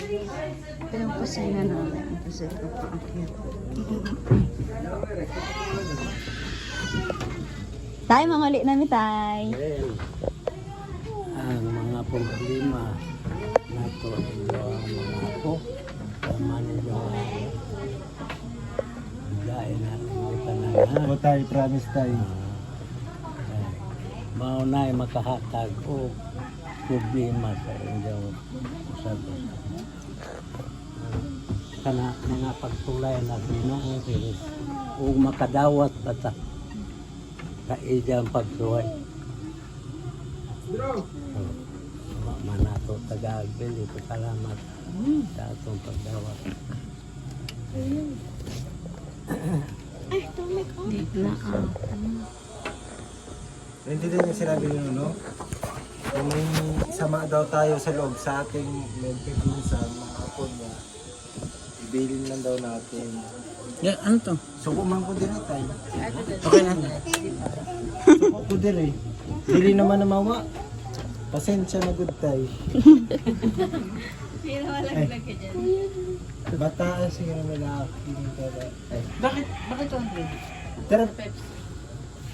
Yung kusina namin. Kasi ito pa akyat. Tay, manguli namin, tay. Well, ang mga problema na ito ang mga ako. Tama ninyo gaya natin ito na O tayo, promise tayo. maunay makahatag o problema sa inyong usabi. Kana mga pagtulay na Ginoo o makadawat bata sa iyang pagsuhay. Manato taga-agbil, ito salamat sa atong pagdawat. Di na Naintindihan niyo sinabi niyo, no? Kung may sama daw tayo sa loob sa ating nagpipinsan, mga apo niya, ibilin lang daw natin. Yeah, ano to? Suko man ko din tayo. Okay na. Suko ko din eh. Bili naman na mawa. Pasensya na good tayo. Bataan siguro may nakakini ka ba? Ay. Bakit to? Tara.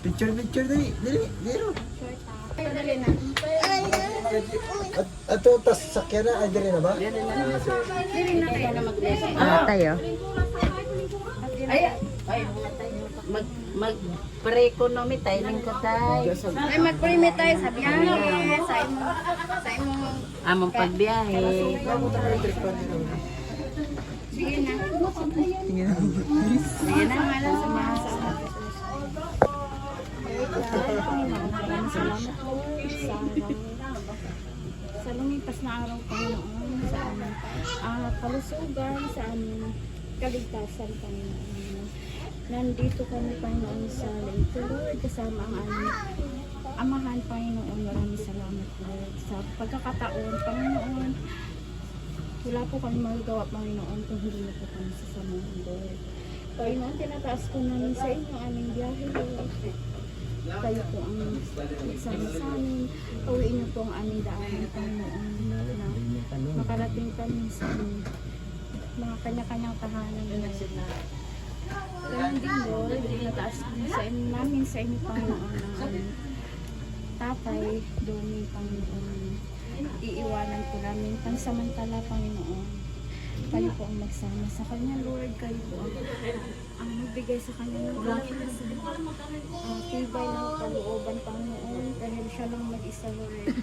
Picture dali. Dito. At ito, tas sakyan na. Ay, dali na ba? tayo. Mag-pre-economy tayo ng katay. Ay, mag-prime tayo sa biyahe, sa imong Among pagbiyahe. sige na. Sige na, malang sa mga sa sa lumipas na araw, Panginoon, sa aming kalusugan, sa aming kaligtasan, Panginoon. Nandito kami, Panginoon, sa Leyte, Lord, kasama ang aming amahan, Panginoon. Maraming salamat, Lord, sa pagkakataon, Panginoon. Wala po kami magagawa, Panginoon, kung hindi na po kami sasamahan, Lord. Panginoon, tinataas ko namin sa inyo aming biyahe, Lord. Kayo po ang nagsama sa amin. Pawiin niyo po ang aming daanan, Panginoon, na makarating kami sa aming mga kanya-kanyang tahanan. Ganun din, Lord, tinataas ko sa inyo namin sa inyo, Panginoon, ang aming tatay, Domi, Panginoon. Iiwanan po namin pansamantala, Panginoon. Kayo po ang magsama sa kanya, Lord. Kayo po ang magbigay sa kanya ng lakas. Tibay ng kalooban, Panginoon. Dahil siya lang mag-isa, Lord.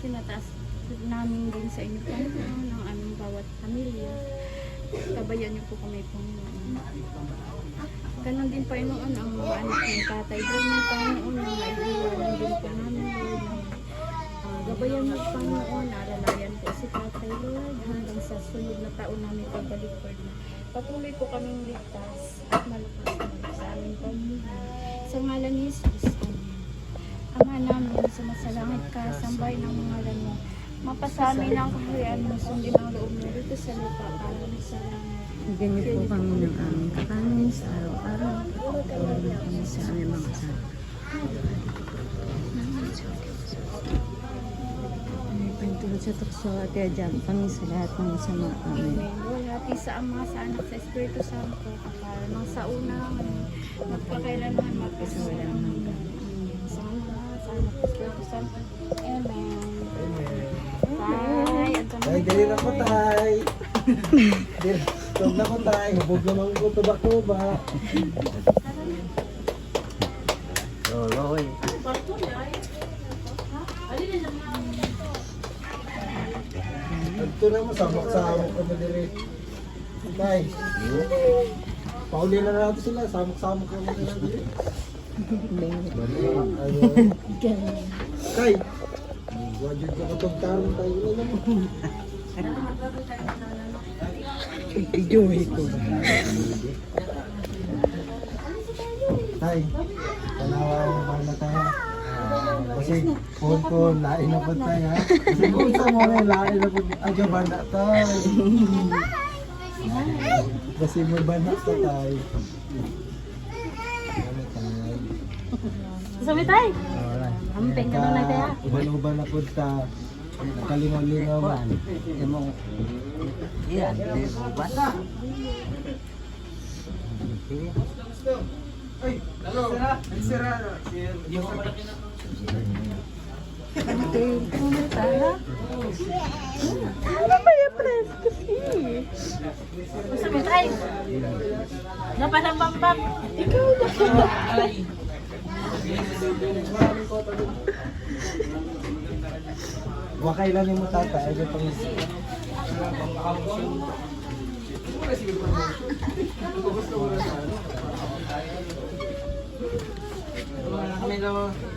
Tinataas namin din sa inyo, Panginoon, ang aming bawat pamilya. Tabayan niyo po kami, Panginoon. Ganon din, Panginoon, ang mga anak ng tatay din, Panginoon, na maiiwanan din po namin, Lord. Gabayan mo, Panginoon, alalayan po si Tatay, Lord, hanggang sa sunod na taon namin pagbalik, Lord. Patuloy po kaming ligtas at malakas na sa aming pamilya. Sa ngalan ni Jesus, Amen. Ama namin, sumasalangit ka, sambay ng ngalan mo. Mapasami ng kaharian mo, sundin ang loob mo dito sa lupa para sa langit. Bigyan niyo po kami ng aming kakanin sa araw-araw. Pagkakalala kami sa aming mga kasama. Pagtulad sa tukso at yadyan kami sa lahat ng masama. Amen. Lord, hati sa Ama, sa Anak, sa Espiritu Santo, kapal ng sa una, magpakailanman, magpasawalang hanggan. Sa Ama, sa Anak, sa Espiritu Santo. Amen. Tay, at Ay, dali na ko, tay. Huwag na ko, tay. Hubog naman ko, tuba-tuba. Loloy. Ito na mo, samok-samok ka mo diri. Tay. Pauli na natin sila, samok-samok ka mo nila diri. Ayun. Tay. Wajud ko katong tarong tayo na mo. Ijuhi ko. Tay. Tanawa mo ba na tayo? Kasi phone, lain na po tayo ha. Kasi kung sa mo na lain na po, agyo ba na tayo? Kasi mo ba na sa tayo? Sabi tayo. Alright. Amping ka na tayo. Uban-uban na po ta. Kalingaw-lingaw ba? Imong iyan, di mo ba? Sige. Ano ba yung press kasi? Gusto mo tay? Napadambambam. Ikaw na. Wakailan mo tata, ay pang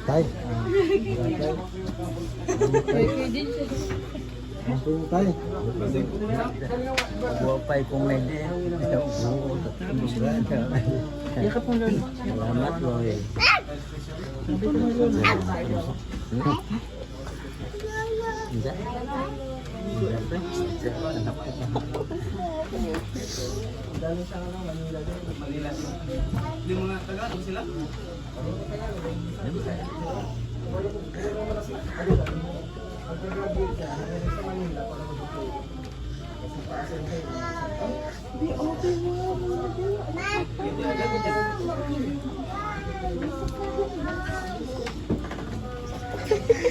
tay. Ampun tay. Buwapay kung may di. Yakap mo lang. Salamat, Loy. Hindi.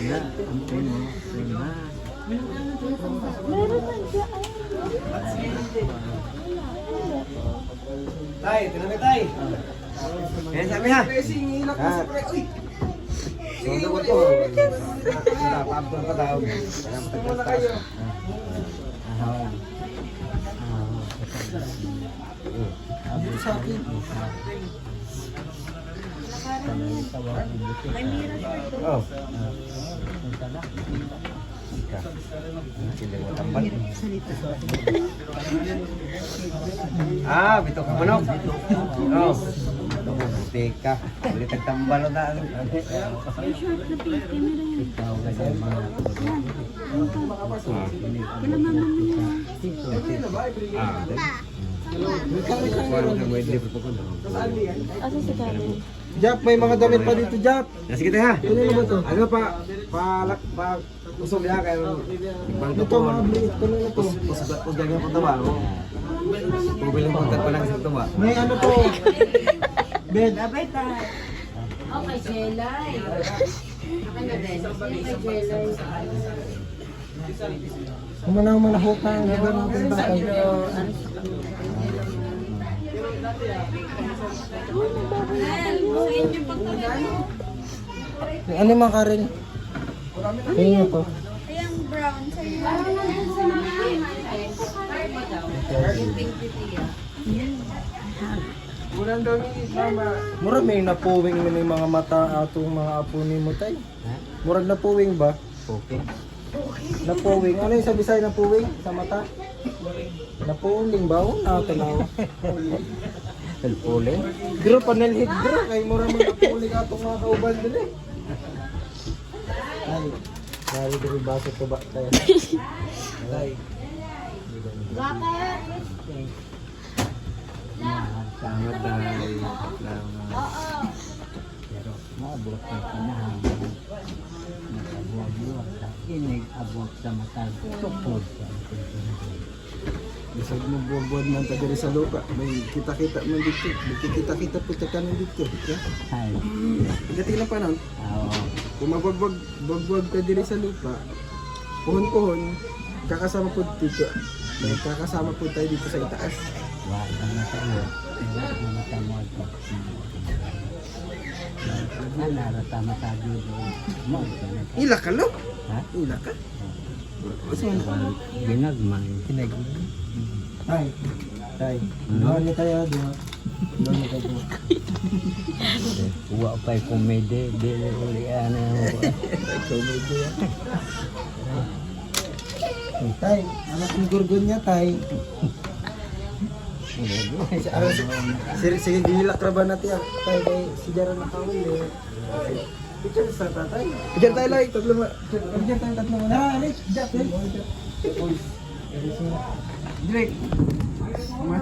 Na, ampun mo. Lima. Meron lang siya. Tay, tinamay tay. Eh, sabi ha. Ah. Sondo ko to. Napapon pa daw. Muna kayo. Sa akin. Oh. Ah, bito ka manok. Oh. Ito ko butika. Ulit nagtambalo na. Ikaw kasi mga Asa si Karen? Jap, may mga damit pa dito, Jap. Sige tayo ha. Ano ba to? Ano pa usog ya kayo. Ito mga bliit. Ano na to? Usog ganyan po tawa. Pubilang kontak pa lang sa tawa. May ano to? Bed. Okay, Jelay. Akin na din. Jelay. Humanahok na ang gagawin natin bakal. Ano yung mga Karen? Ano nga po? Ayang brown sa'yo. Murag may napuwing mo ng mga mata atong mga apo ni mo tay. Murag napuwing ba? okay. Napuwing. Ano yung sa Bisaya napuwing? Sa mata? Napuwing ba? O nakatanaw. Pulpulin. Bro, panalhid bro. Kay murag mga napuwing atong mga kauban din eh. Ay, nari diri baso ko ba tayo? Ay. Salamat dahil pero maabot na kinahan. Nakabuwa-buwa sa inig, abot sa matag. Tukod sa Bisag mo buwad man ta diri sa lupa. May kita-kita man dito. May kita-kita po ta kanan dito. Ay, Pagdating na pa nun, oo. kung magbagwag ka diri sa lupa, puhon-puhon, kakasama po dito. May kakasama po tayo dito sa itaas. Wala na sa iyo. Wala na matamo ito. Narata matagi doon. Ila ka lo? Ha? Ila ka? Ginagmay. Tay. Tay. Doon ni tayo doon. Doon ni tayo. Wa pa'y komede. Dili uli ano. Komedi yan. Tay, anak ni Gorgon niya, tay. Sige, gilak ra ba natin yan? Tay, kay si Jaro nakawin eh. Picture sa tatay. Picture tayo lang, tatlo mo. Picture tayo tatlo mo. Na, Alex, Jack, eh. Direk.